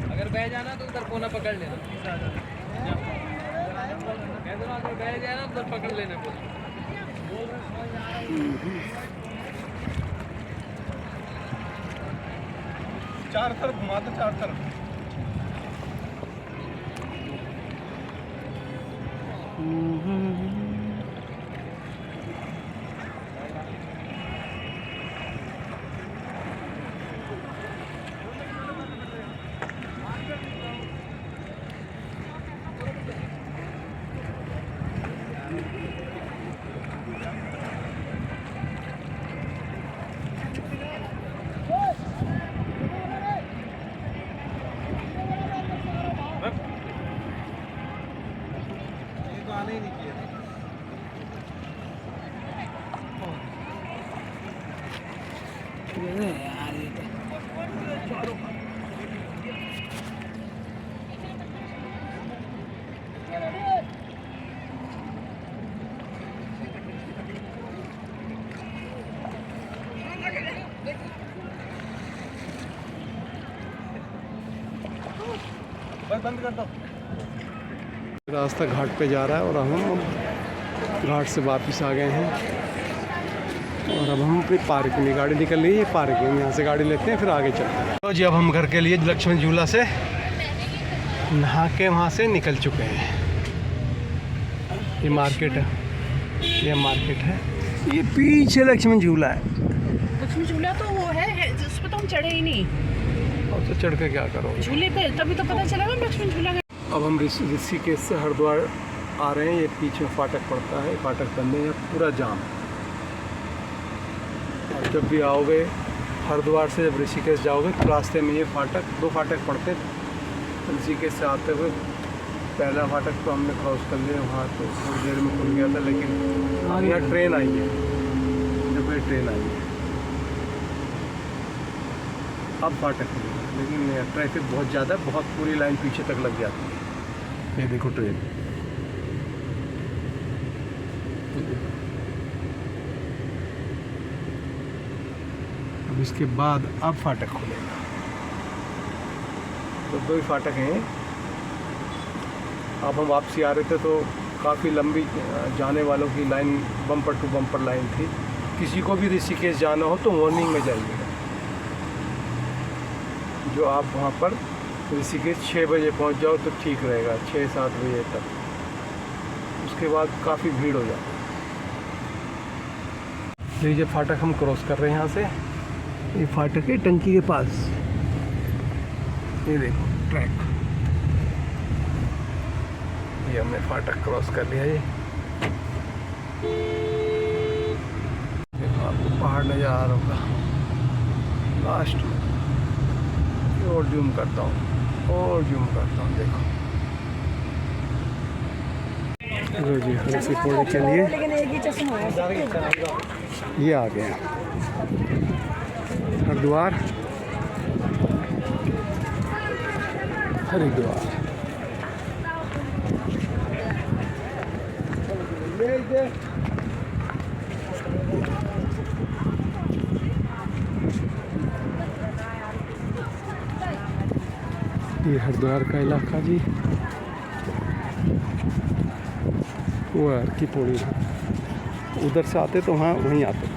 अगर बह जाना तो उधर कोना पकड़ लेना। अगर बह जाए ना उधर पकड़ लेना। चार तरफ घुमा दो, चार तरफ। बंद कर दो। रास्ता घाट पे जा रहा है और हम घाट से वापस आ गए हैं और अब हम अपनी पार्किंग में गाड़ी निकल रही है। पार्किंग में यहाँ से गाड़ी लेते हैं, फिर आगे चलते हैं। तो जी अब हम घर के लिए लक्ष्मण झूला से नहा के वहाँ से निकल चुके हैं। ये मार्केट है, ये मार्केट है, ये पीछे लक्ष्मण झूला है। लक्ष्मण झूला तो वो है जिस पे तो हम चढ़े ही नहीं। और तो चढ़ के क्या करो झूले पे, तभी तो पता चला ना लक्ष्मण झूला। अब हम ऋषिकेश से हरिद्वार आ रहे हैं। ये पीछे फाटक पड़ता है, फाटक बंदे हैं, पूरा जाम। और जब भी आओगे हरिद्वार से, जब ऋषिकेश जाओगे तो रास्ते में ये फाटक, दो फाटक पड़ते हैं। ऋषिकेश से आते हुए पहला फाटक तो हमने क्रॉस कर लिया, वहाँ तो थोड़ी देर में खुल गया था, लेकिन यहाँ ट्रेन आई है, जब ये ट्रेन आई है अब फाटक खुल गया, लेकिन ट्रैफिक बहुत ज़्यादा, बहुत पूरी लाइन पीछे तक लग जाती है। ये देखो ट्रेन, अब इसके बाद अब फाटक खुलेगा। तो दो ही फाटक हैं। अब हम वापसी आ रहे थे तो काफ़ी लंबी जाने वालों की line, bumper to bumper line थी। किसी को भी ऋषिकेश जाना हो तो मॉर्निंग में जाइएगा। जो आप वहाँ पर ऋषिकेश 6 बजे पहुँच जाओ तो ठीक रहेगा, 6-7 बजे तक। उसके बाद काफ़ी भीड़ हो जाती है। ये फाटक हम क्रॉस कर रहे हैं यहाँ से। ये फाटक है टंकी के पास, ये देखो ट्रैक। ये हमने फाटक क्रॉस कर लिया। ये देखो आपको पहाड़ नज़र आ रहा होगा लास्ट में। और जूम करता हूँ, और जूम करता हूँ, देखो जी हल्की पौड़ी के लिए ये आ गए हरिद्वार। हरिद्वार ये हरिद्वार का इलाका जी। वो है की पौड़ी, उधर से आते तो हाँ वहीं आते।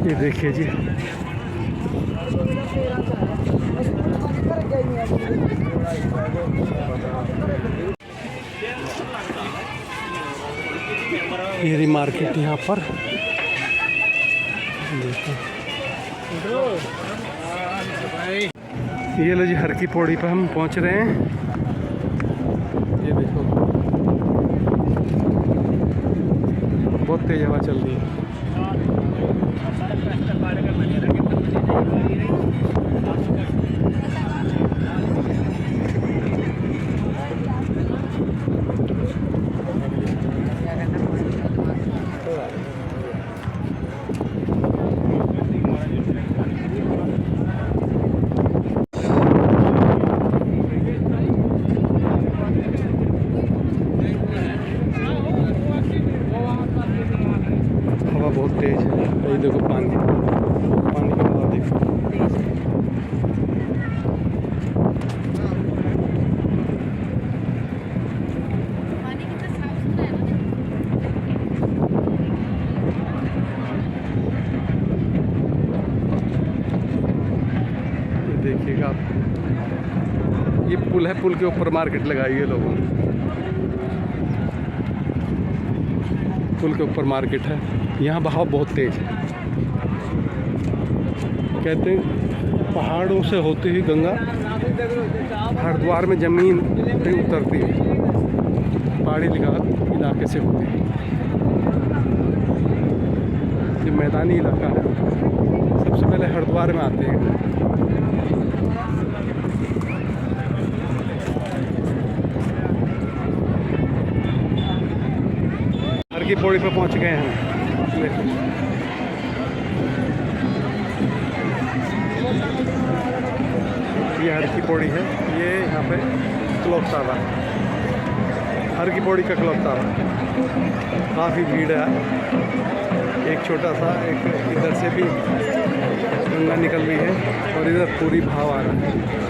ये देखिए जी, ये मार्केट यहाँ पर देखो। ये लो जी हर की पौड़ी पर हम पहुँच रहे हैं। ये देखो बहुत तेज हवा चल रही है। बहुत तेज है। ये देखो पानी, पानी का हवा देखो। ये पुल है, पुल के ऊपर मार्केट लगाई है लोगों ने। पुल के ऊपर मार्केट है। यहाँ बहाव बहुत तेज है। कहते हैं पहाड़ों से होती हुई गंगा हरिद्वार में ज़मीन पे उतरती है, पहाड़ी इलाके से होती है। ये मैदानी इलाका है, सबसे पहले हरिद्वार में आते हैं। हर की पौड़ी पर पहुंच गए हैं। ये हर की पौड़ी है, ये यहाँ पे क्लॉक टावर है, हर की पौड़ी का क्लॉक टावर। काफ़ी भीड़ है। एक छोटा सा एक इधर से भी गंगा निकल रही है और इधर पूरी भाव आ रहा है।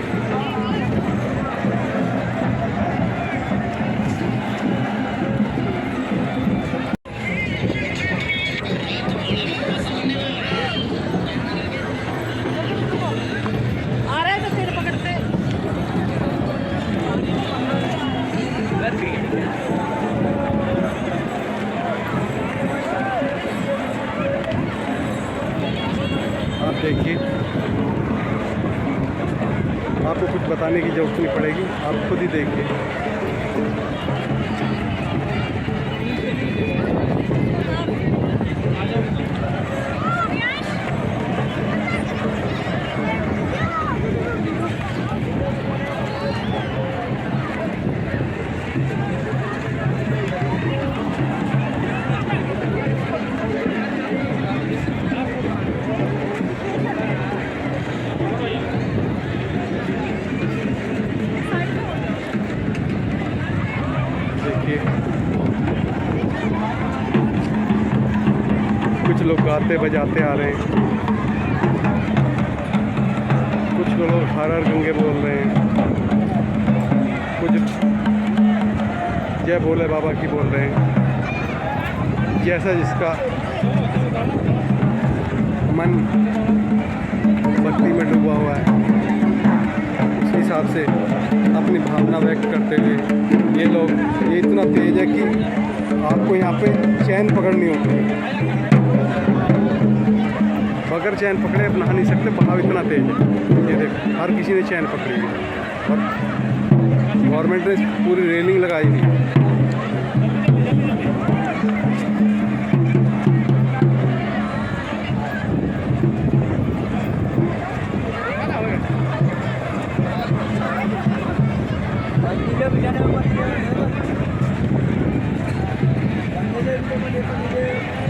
आप देखिए, आपको कुछ बताने की जरूरत नहीं पड़ेगी, आप खुद ही देखिए। कुछ लोग गाते बजाते आ रहे हैं, कुछ लोग हर हर गंगे बोल रहे हैं, कुछ जय भोले बाबा की बोल रहे हैं। जैसा जिसका मन भक्ति में डूबा हुआ है, उस हिसाब से अपनी भावना व्यक्त करते हुए ये लोग, ये इतना तेज है कि आपको यहाँ पे चैन पकड़नी होती है। बगैर चैन पकड़े आप नहा नहीं सकते, बहाव इतना तेज है। ये देखो, हर किसी ने चैन पकड़ी है और गवर्नमेंट ने पूरी रेलिंग लगाई हुई है।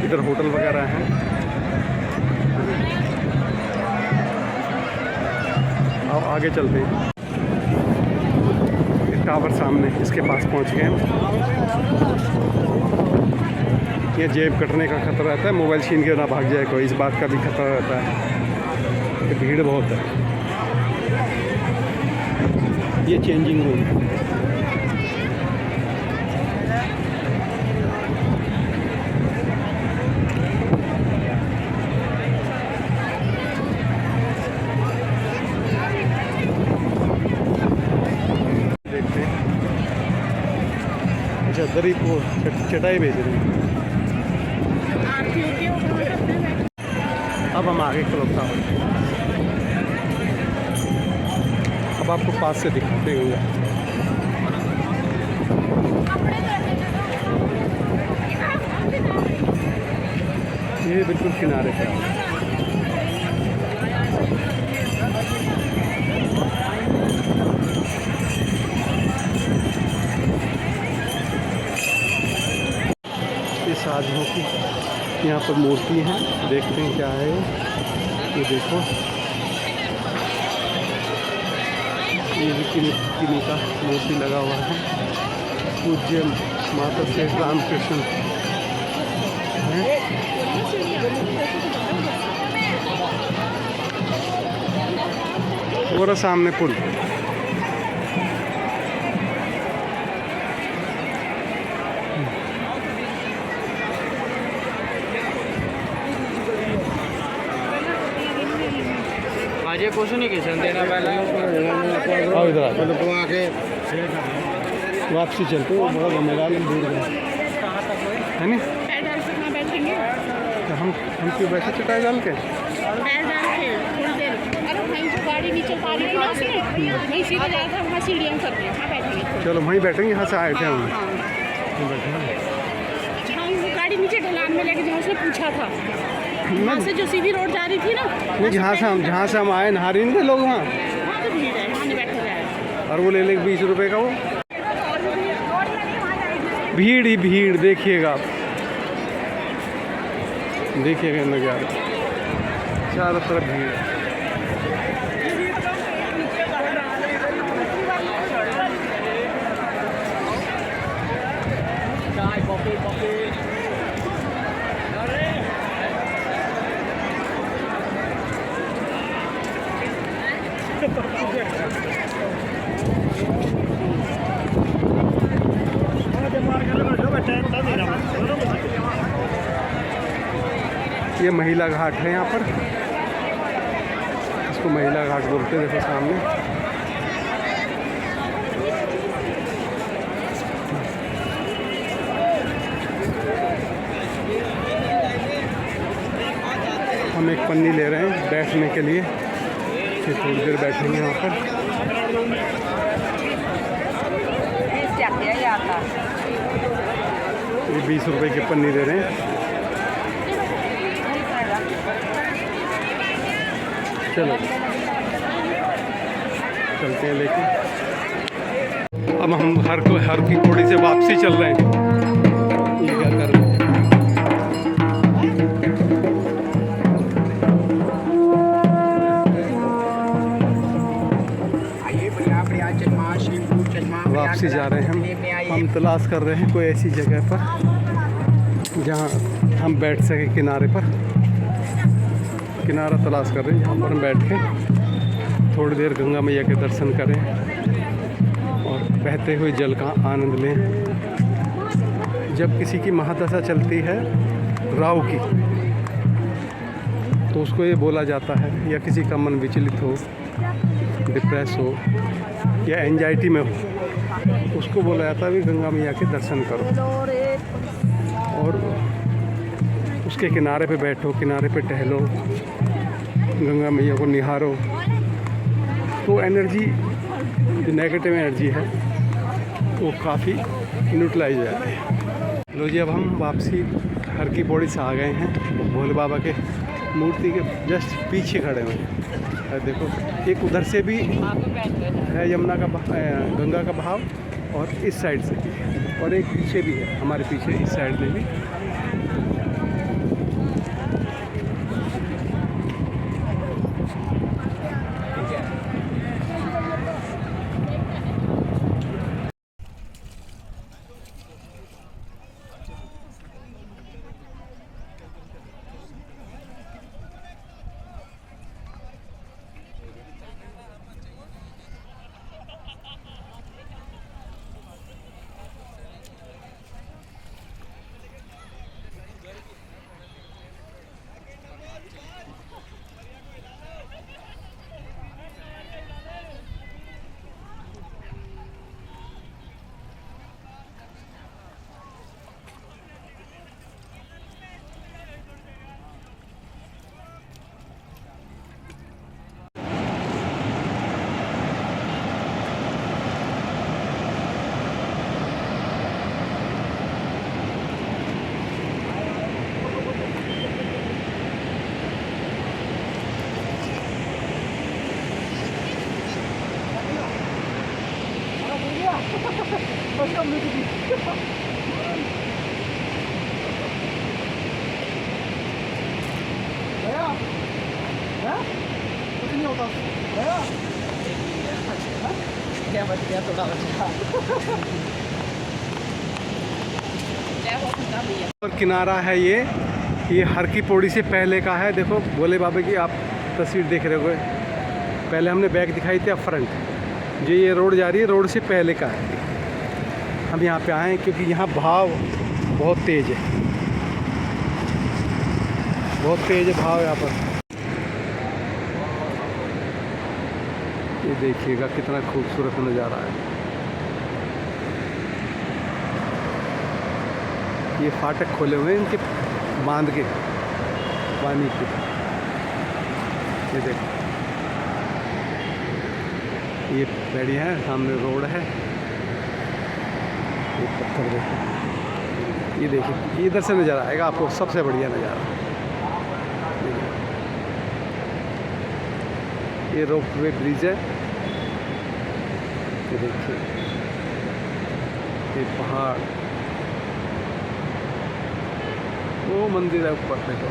इधर होटल वगैरह हैं। अब आगे चलते हैं। टावर सामने, इसके पास पहुंच गए हैं। ये जेब कटने का खतरा रहता है, मोबाइल छीन के ना भाग जाए कोई, इस बात का भी खतरा रहता है कि भीड़ बहुत है। ये चेंजिंग रूम है। अच्छा, दरी वो चटाई बेच रहे हैं। अब हम आगे खलोता हूँ, अब आपको पास से दिखाते हुए। ये बिल्कुल किनारे पे साधुओं की यहाँ पर मूर्ति है। देखते हैं क्या है ये देखो, ये भी किन्हीं का मूर्ति लगा हुआ है। पूज्य माता श्री रामकृष्ण है। और सामने पुल। ये कुछ नहीं किशन देना पहले आओ इधर आ मतलब वो आके वापसी चलते हो बड़ा घूमेगा दूर गए है नहीं पैर डाल के कहाँ बैठेंगे? तो हम क्यों बैठे चटाई डाल के पैर डाल के थोड़ी देर। अरे वहीं से गाड़ी नीचे उतारी थी ना उसने, वहीं सीधे जाया था, वहाँ सीढ़ियाँ करके वहाँ बैठेंगे। चलो वहीं बैठेंगे यहाँ से आए थे हम हाँ वहीं बैठेंगे जहाँ वो गाड़ी नीचे ढलान में लेके जहाँ उसने पूछा था, वहाँ से जो सीधी रोड जा रही थी ना, नहीं जहाँ से हम आए नहा रहे नहीं थे लोग वहाँ वहाँ तो भीड़ है, वहाँ नहीं बैठा जाए। और वो ले लेंगे 20 रुपए का वो भीड़ ही भीड़ देखिएगा आप देखिएगा नज़ारा चारों तरफ भीड़ है ये महिला घाट है यहाँ पर इसको महिला घाट बोलते हैं देखो सामने हम एक पन्नी ले रहे हैं बैठने के लिए फिर थोड़ी देर बैठेंगे यहाँ पर ये 20 रुपए की पन्नी दे रहे हैं चलो चलते हैं लेके अब हम हर की पौड़ी से वापसी चल रहे हैं ये क्या कर रहे हैं वापसी जा रहे हैं हम तलाश कर रहे हैं कोई ऐसी जगह पर जहाँ हम बैठ सके किनारे पर किनारा तलाश कर रहे हैं जहाँ पर हम बैठ के थोड़ी देर गंगा मैया के दर्शन करें और बहते हुए जल का आनंद लें। जब किसी की महादशा चलती है राहु की तो उसको ये बोला जाता है या किसी का मन विचलित हो डिप्रेस हो या एंजाइटी में हो उसको बोला जाता है भी गंगा मैया के दर्शन करो और उसके किनारे पे बैठो किनारे पे टहलो गंगा मैया को निहारो तो एनर्जी जो नेगेटिव एनर्जी है वो काफ़ी न्यूट्रलाइज हो जाती है। लो जी अब हम वापसी हर की पौड़ी से आ गए हैं भोले बाबा के मूर्ति के जस्ट पीछे खड़े हुए हैं देखो एक उधर से भी है यमुना का गंगा का बहाव और इस साइड से भी और एक पीछे भी है हमारे पीछे इस साइड में भी और किनारा है ये हर की पौड़ी से पहले का है। देखो भोले बाबा की आप तस्वीर देख रहे हो। पहले हमने बैक दिखाई थी अब फ्रंट। जो ये रोड जा रही है रोड से पहले का है। हम यहाँ पे आए हैं क्योंकि यहाँ भाव बहुत तेज़ है, बहुत तेज़ है भाव यहाँ पर। देखिएगा कितना खूबसूरत नज़ारा है। ये फाटक खोले हुए हैं इनके बांध के पानी के। ये देखो ये पेड़ियाँ हैं, सामने रोड है। ये पत्थर देखो, ये देखिए इधर से नज़ारा आएगा आपको सबसे बढ़िया नज़ारा। ये रोप वे ब्रिज है। ये देखिए ये पहाड़, वो मंदिर है ऊपर देखो।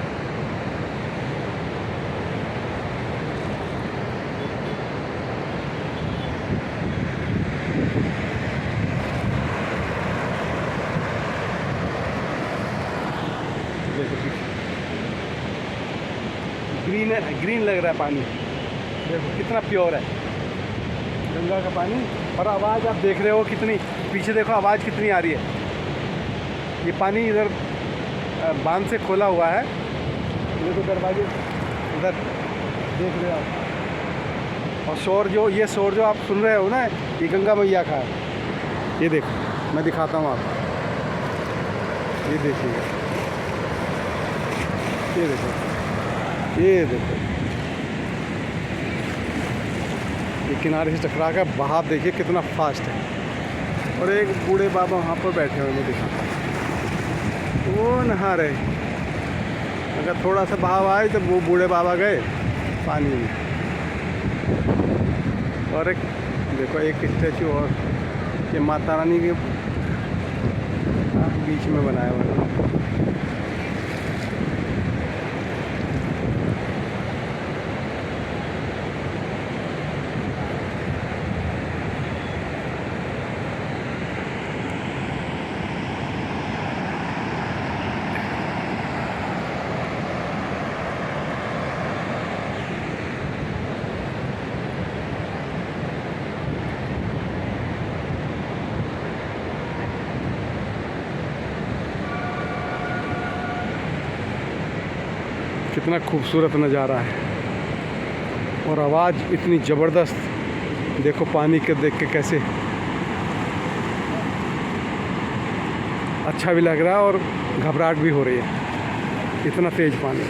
ग्रीन है, ग्रीन लग रहा है पानी। देखो कितना प्योर है गंगा का पानी। और आवाज़ आप देख रहे हो कितनी, पीछे देखो आवाज़ कितनी आ रही है। ये पानी इधर बांध से खोला हुआ है। ये तो दरवाजे उधर देख रहे हो आप। और शोर जो, ये शोर जो आप सुन रहे हो ना, ये गंगा मैया का है। ये देखो मैं दिखाता हूँ आपको, ये देखिएगा, ये देखो, ये देखो, ये किनारे से टकरा कर बहाव देखिए कितना फास्ट है। और एक बूढ़े बाबा वहाँ पर बैठे हुए, मैं दिखाता हूँ, वो नहा रहे। अगर थोड़ा सा बहाव आए तो वो बूढ़े बाबा गए पानी में। और एक देखो एक स्टैचू और ये माता रानी के बीच में बनाया हुआ है। कितना खूबसूरत नज़ारा है। और आवाज़ इतनी ज़बरदस्त, देखो पानी के देख के कैसे अच्छा भी लग रहा है और घबराहट भी हो रही है, इतना तेज़ पानी।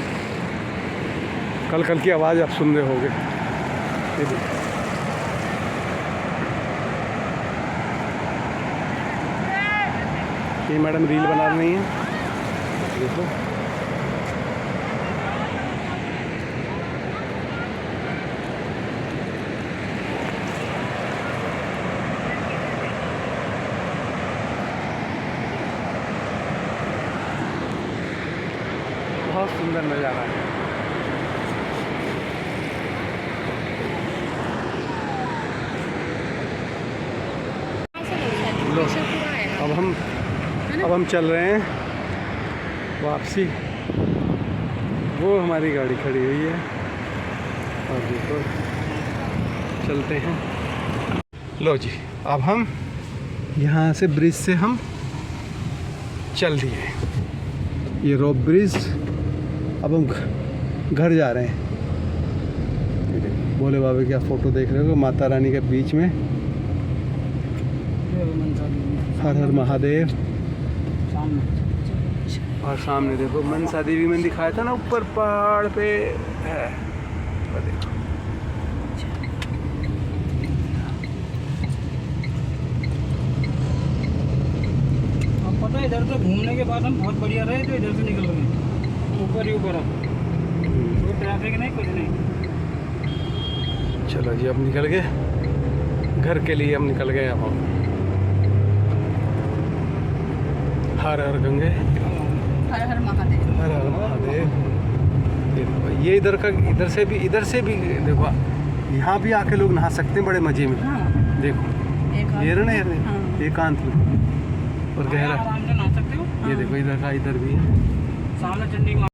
कल कल की आवाज़ आप सुन रहे होगे। ये मैडम रील बना रही हैं, देखो। बहुत सुंदर नज़ारा है। लो अब हम चल रहे हैं वापसी। वो हमारी गाड़ी खड़ी हुई है और देखो चलते हैं। लो जी, अब हम यहाँ से ब्रिज से हम चल दिए, ये रोप ब्रिज। अब हम घर जा रहे हैं। भोले बाबा की आप फोटो देख रहे हो, माता रानी के बीच में। हर हर महादेव। और सामने देखो मनसा देवी मैंने दिखाया था ना, ऊपर पहाड़ पे है। देखो अब पता है इधर से घूमने के बाद हम बहुत बढ़िया रहे, तो इधर से निकल गए ऊपर ही ऊपर। अब कोई ट्रैफिक नहीं, कुछ नहीं। चलो जी, अब निकल गए घर के लिए। हम निकल गए अब हम। हर हर गंगे, हर हर महादेव, हर हर महादेव। ये इधर से भी देखो, यहाँ भी आके लोग नहा सकते हैं बड़े मजे में। हाँ। देखो ये रहे एकांत में और गहरा। आराम से नहा सकते हो। ये देखो इधर का, इधर भी है सामने चंडी